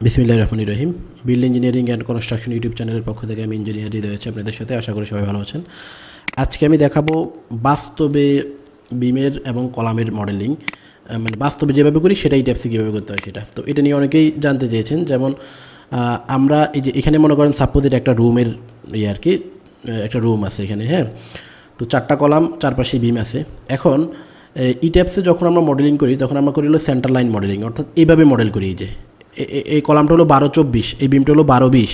বিসমিল্লাহির রহমানির রহিম। Build engineering and construction YouTube চ্যানেলের পক্ষ থেকে আমি ইঞ্জিনিয়ার হৃদয় আছি আপনাদের সাথে। আশা করি সবাই ভালো আছেন। আজকে আমি দেখাবো বাস্তবে বিমের এবং কলামের মডেলিং, মানে বাস্তবে যেভাবে করি সেটাই ট্যাপসি কীভাবে করতে হয় সেটা। তো এটা নিয়ে অনেকেই জানতে চেয়েছেন। যেমন আমরা এই যে এখানে মনে করেন সাপোজ এটা একটা রুমের আর কি, একটা রুম আছে এখানে, হ্যাঁ। তো 4টা কলাম, চারপাশে বিম আছে। এখন ই ট্যাপসে যখন আমরা মডেলিং করি তখন আমরা করি হলো সেন্টার লাইন মডেলিং, অর্থাৎ এইভাবে মডেল করি। এই যে এই কলামটা হলো 12-24, এই বিমটা হলো 12-20,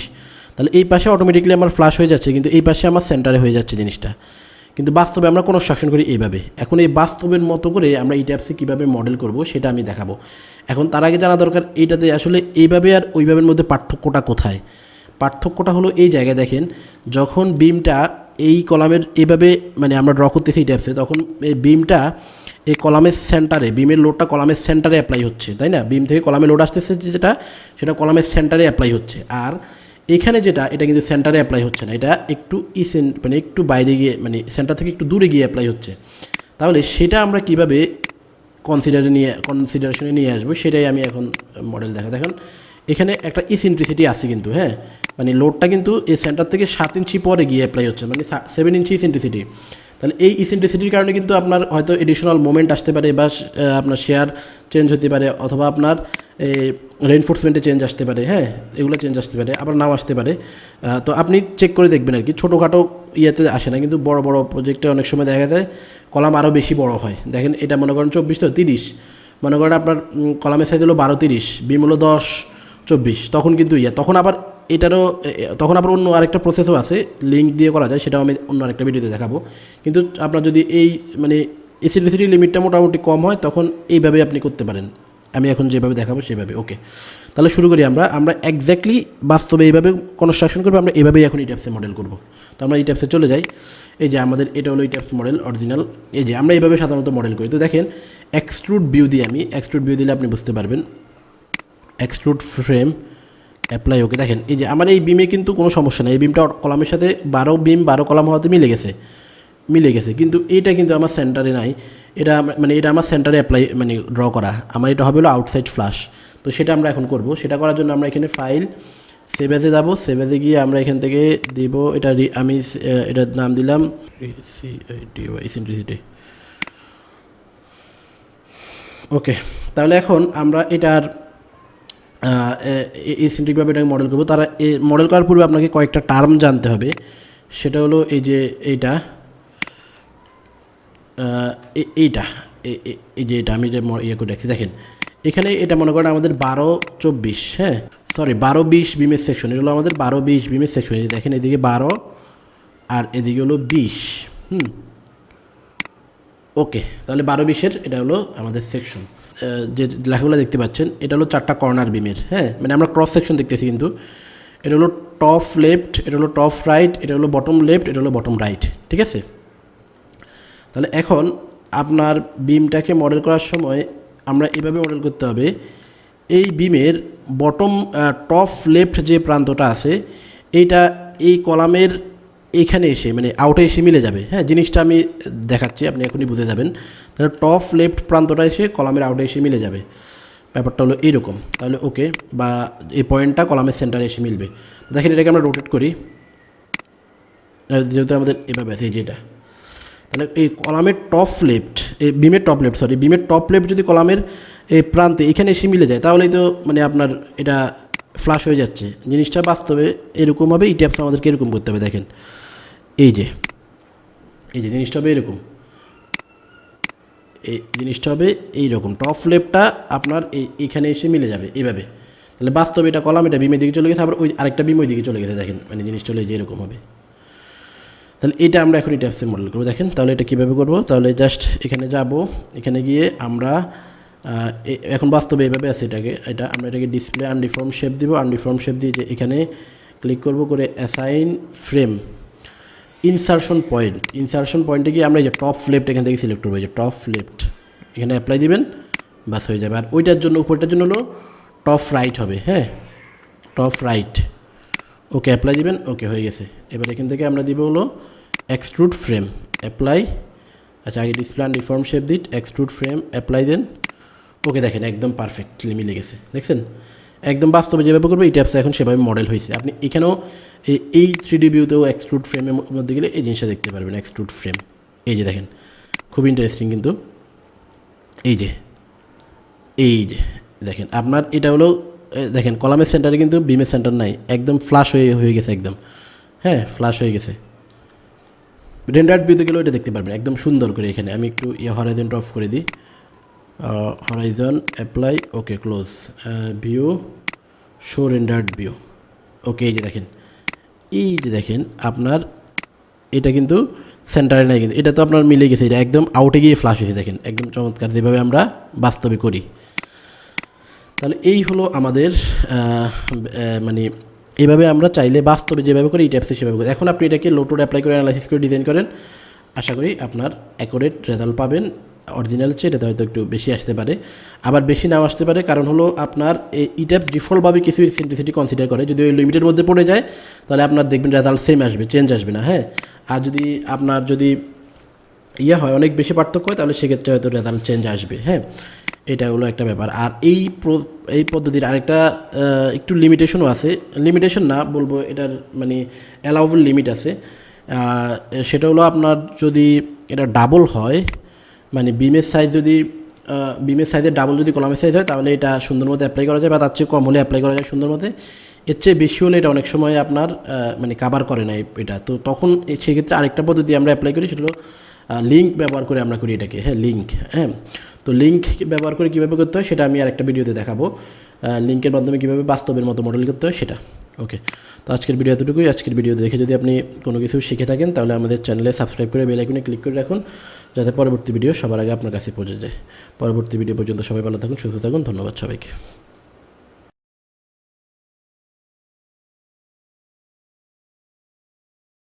তাহলে এই পাশে অটোমেটিকলি আমার ফ্লাশ হয়ে যাচ্ছে, কিন্তু এই পাশে আমার সেন্টারে হয়ে যাচ্ছে জিনিসটা। কিন্তু বাস্তবে আমরা কনস্ট্রাকশন করি এইভাবে। এখন এই বাস্তবের মতো করে আমরা এই ট্যাপসে কীভাবে মডেল করব সেটা আমি দেখাবো। এখন তার আগে জানা দরকার এইটাতে আসলে এইভাবে আর ওইভাবের মধ্যে পার্থক্যটা কোথায়। পার্থক্যটা হলো এই জায়গায় দেখেন, যখন বিমটা এই কলামের এইভাবে মানে আমরা ড্র করতেছি এই ট্যাপসে, তখন এই বিমটা এই কলামের সেন্টারে, বিমের লোডটা কলামের সেন্টারে অ্যাপ্লাই হচ্ছে, তাই না? বিম থেকে কলামে লোড আসতেছে যেটা, সেটা কলামের সেন্টারে অ্যাপ্লাই হচ্ছে। আর এখানে যেটা, এটা কিন্তু সেন্টারে অ্যাপ্লাই হচ্ছে না, এটা একটু মানে একটু বাইরে গিয়ে, মানে সেন্টার থেকে একটু দূরে গিয়ে অ্যাপ্লাই হচ্ছে। তাহলে সেটা আমরা কীভাবে কনসিডারেশনে নিয়ে আসবো সেটাই আমি এখন মডেল দেখেন এখানে একটা ইসেন্ট্রিসিটি আছে কিন্তু, হ্যাঁ, মানে লোডটা কিন্তু এই সেন্টার থেকে 7 ইঞ্চি পরে গিয়ে অ্যাপ্লাই হচ্ছে, মানে 7 ইঞ্চি ইসেন্ট্রিসিটি। তাহলে এই ইসেন্ট্রিসিটির কারণে কিন্তু আপনার হয়তো এডিশনাল মোমেন্ট আসতে পারে, বা আপনার শেয়ার চেঞ্জ হতে পারে, অথবা আপনার রেইনফোর্সমেন্টে চেঞ্জ আসতে পারে, হ্যাঁ, এগুলো চেঞ্জ আসতে পারে, আবার নাও আসতে পারে। তো আপনি চেক করে দেখবেন আর কি। ছোটোখাটো ইয়েতে আসে না, কিন্তু বড় বড় প্রজেক্টে অনেক সময় দেখা যায় কলাম আরও বেশি বড় হয়। দেখেন এটা মনে করেন 24 তো 30, মনে করেন আপনার কলামের সাইজ হলো 12-30, বিম হলো 10-24, তখন কিন্তু তখন আবার এটারও তখন আবার অন্য আরেকটা প্রসেসও আছে, লিঙ্ক দিয়ে করা যায়, সেটাও আমি অন্য আরেকটা ভিডিওতে দেখাবো। কিন্তু আপনার যদি এই মানে এসিডিসিটি লিমিটটা মোটামুটি কম হয়, তখন এইভাবে আপনি করতে পারেন। আমি এখন যেভাবে দেখাবো সেভাবে। ওকে, তাহলে শুরু করি। আমরা এক্স্যাক্টলি বাস্তবে এইভাবে কনস্ট্রাকশন করবো, আমরা এইভাবেই এখন ইট্যাপসে মডেল করবো। তো আমরা ইট্যাপসে চলে যাই। এই যে আমাদের এটা হলো ইট্যাপস মডেল অরিজিনাল। এই যে আমরা এইভাবে সাধারণত মডেল করি। তো দেখেন এক্সট্রুড ভিউ দিয়ে, আমি এক্সট্রুড ভিউ দিলে আপনি বুঝতে পারবেন। এক্সট্রুড ফ্রেম অ্যাপ্লাই, ওকে। দেখেন এই যে আমার এই বিমে কিন্তু কোনো সমস্যা নেই, এই বিমটা কলামের সাথে 12 বিম 12 কলাম হওয়াতে মিলে গেছে, কিন্তু এইটা কিন্তু আমার সেন্টারে নাই। এটা মানে এটা আমার সেন্টারে অ্যাপ্লাই মানে ড্র করা, আমার এটা হবে হলো আউটসাইড ফ্লাশ। তো সেটা আমরা এখন করব। সেটা করার জন্য আমরা এখানে ফাইল সেভ এজে যাবো। সেভ এজে গিয়ে আমরা এখান থেকে দিব এটা, আমি এটার নাম দিলাম ইসেন্ট্রিসিটি। ওকে, তাহলে এখন আমরা এটার ইসেন্ট্রিকভাবে এটাকে মডেল করবো। তারা মডেল করার পূর্বে আপনাকে কয়েকটা টার্ম জানতে হবে। সেটা হলো এই যে এইটা এই যে এটা আমি যে ইয়ে করে রাখছি, দেখেন এখানে এটা মনে করেন আমাদের 12-24, হ্যাঁ সরি 12-20 বিমের সেকশন। এটা হলো আমাদের 12-20 বিমের সেকশন। এই দেখেন এদিকে 12 আর এদিকে হলো 20। ওকে, তাহলে 12-20-এর এটা হলো আমাদের সেকশন। যে লেখাগুলো দেখতে পাচ্ছেন এটা হলো 4টা কর্নার বিমের, হ্যাঁ, মানে আমরা ক্রস সেকশন দেখতেছি। কিন্তু এটা হলো টপ লেফট, এটা হলো টপ রাইট, এটা হলো বটম লেফট, এটা হলো বটম রাইট, ঠিক আছে। তাহলে এখন আপনার বিমটাকে মডেল করার সময় আমরা এভাবে মডেল করতে হবে। এই বিমের বটম টপ লেফট যে প্রান্তটা আছে, এইটা এই কলামের এইখানে এসে মানে আউটে এসে মিলে যাবে, হ্যাঁ। জিনিসটা আমি দেখাচ্ছি, আপনি এখনই বুঝে যাবেন। তাহলে টপ লেফট প্রান্তটা এসে কলামের আউটে এসে মিলে যাবে, ব্যাপারটা হলো এইরকম। তাহলে ওকে, বা এই পয়েন্টটা কলামের সেন্টারে এসে মিলবে। দেখেন এটাকে আমরা রোটেট করি, যেহেতু আমাদের এভাবে আছে এই যেটা। তাহলে এই কলামের টপ লেফট, এই বিমের টপ লেফট, সরি বিমের টপ লেফট যদি কলামের এই প্রান্তে এখানে এসে মিলে যায়, তাহলেই তো মানে আপনার এটা ফ্লাশ হয়ে যাচ্ছে। জিনিসটা বাস্তবে এরকম হবে। এই ট্যাপস আমাদেরকে এরকম করতে হবে। দেখেন এই যে জিনিসটা হবে এরকম, এই জিনিসটা হবে এইরকম। টপ লেফটটা আপনার এইখানে এসে মিলে যাবে এইভাবে। তাহলে বাস্তবে এটা কলাম, এটা বিমের দিকে চলে গেছে, আবার ওই আরেকটা বিম ওই দিকে চলে গেছে। দেখেন মানে জিনিসটা হলে যে এরকম হবে। তাহলে এটা আমরা এখন এই ট্যাপসে মডেল করবো। দেখেন তাহলে এটা কীভাবে করবো। তাহলে জাস্ট এখানে যাব, এখানে গিয়ে আমরা এখন বাস্তবে এইভাবে আছে এটা আমরা এটাকে ডিসপ্লে আনডিফর্ম শেপ দিব। আনডিফর্ম শেপ দিয়ে যে এখানে ক্লিক করব, করে অ্যাসাইন ফ্রেম ইনসারশন পয়েন্টে গিয়ে আমরা এই যে টপ লেফট এখান থেকে সিলেক্ট করবো, এই যে টপ লেফট এখানে অ্যাপ্লাই দিবেন, বাস হয়ে যাবে। আর ওইটার জন্য উপরটার জন্য হলো টপ রাইট হবে, হ্যাঁ, টপ রাইট। ওকে অ্যাপ্লাই দিবেন, ওকে হয়ে গেছে। এবার এখান থেকে আমরা দিব হলো এক্সট্রুড ফ্রেম অ্যাপ্লাই। আচ্ছা আগে ডিসপ্লে আনডিফর্ম শেপ দিই, এক্সট্রুড ফ্রেম অ্যাপ্লাই দেন। ওকে দেখেন একদম পারফেক্টলি মিলে গেছে, দেখছেন। একদম বাস্তবে যেভাবে করবে এই ট্যাপসে এখন সেভাবে মডেল হয়েছে। আপনি এখানেও এই 3D ভিউতেও এক্সট্রুড ফ্রেমের মধ্যে গেলে এই জিনিসটা দেখতে পারবেন, এক্সট্রুড ফ্রেম। এই যে দেখেন, খুব ইন্টারেস্টিং কিন্তু। এই যে দেখেন আপনার এটা হলো, দেখেন কলামের সেন্টারে কিন্তু বিমের সেন্টার নাই, একদম ফ্লাশ হয়ে গেছে একদম, হ্যাঁ ফ্লাশ হয়ে গেছে। রেন্ডার্ড ভিউতে গেলেও এটা দেখতে পারবেন একদম সুন্দর করে। এখানে আমি একটু হরাইজনটা অফ করে দিই, horizon apply, okay close, view show rendered view, okay. এই যে দেখেন আপনার এটা কিন্তু সেন্টারে নাই, কিন্তু এটা তো আপনার মিলে গেছে, এটা একদম আউটে গিয়ে ফ্লাশ হয়েছে। দেখেন একদম চমৎকার যেভাবে আমরা বাস্তবে করি। তাহলে এই হলো আমাদের মানে এইভাবে আমরা চাইলে বাস্তবে যেভাবে করি এই ট্যাপসে সেভাবে করি। এখন আপনি এটাকে লোটোড অ্যাপ্লাই করে অ্যানালাইসিস করে ডিজাইন করেন, আশা করি আপনার অ্যাকুরেট রেজাল্ট পাবেন। অরিজিনাল চেয়ে এটাতে হয়তো একটু বেশি আসতে পারে, আবার বেশি নাও আসতে পারে, কারণ হলো আপনার এই ট্যাপস ডিফল্টভাবে কিছু ইসেন্ট্রিসিটি কনসিডার করে। যদি ওই লিমিটের মধ্যে পড়ে যায় তাহলে আপনার দেখবেন রেজাল্ট সেম আসবে, চেঞ্জ আসবে না, হ্যাঁ। আর যদি আপনার যদি হয় অনেক বেশি পার্থক্য হয় তাহলে সেক্ষেত্রে হয়তো রেজাল্ট চেঞ্জ আসবে, হ্যাঁ। এটা হলো একটা ব্যাপার। আর এই পদ্ধতির আরেকটা একটু লিমিটেশনও আছে, লিমিটেশন না বলবো, এটার মানে অ্যালাউবল লিমিট আছে। সেটা হলো আপনার যদি এটা ডাবল হয়, মানে বিমের সাইজ যদি বিমের সাইজের ডাবল যদি কলামের সাইজ হয় তাহলে এটা সুন্দর মতো অ্যাপ্লাই করা যায়, বা তার চেয়ে কম হলে অ্যাপ্লাই করা যায় সুন্দর মতো। এর চেয়ে বেশি হলে এটা অনেক সময় আপনার মানে কাভার করে না এটা। তো তখন সেক্ষেত্রে আরেকটা পদ্ধতি আমরা অ্যাপ্লাই করি, সেটা হলো লিঙ্ক ব্যবহার করে আমরা করি এটাকে, হ্যাঁ লিঙ্ক, হ্যাঁ। তো লিঙ্ক ব্যবহার করে কীভাবে করতে হয় সেটা আমি আরেকটা ভিডিওতে দেখাবো, লিঙ্কের মাধ্যমে কীভাবে বাস্তবের মতো মডেল করতে হয় সেটা, ওকে। তো আজকের ভিডিও এতটুকুই। আজকের ভিডিও দেখে যদি আপনি কোনো কিছু শিখে থাকেন তাহলে আমাদের চ্যানেলে সাবস্ক্রাইব করে বেল আইকনে ক্লিক করে রাখুন, যাতে পরবর্তী ভিডিও সবার আগে আপনার কাছে পৌঁছে যায়। পরবর্তী ভিডিও পর্যন্ত সবাই ভালো থাকুন, সুস্থ থাকুন, ধন্যবাদ সবাইকে।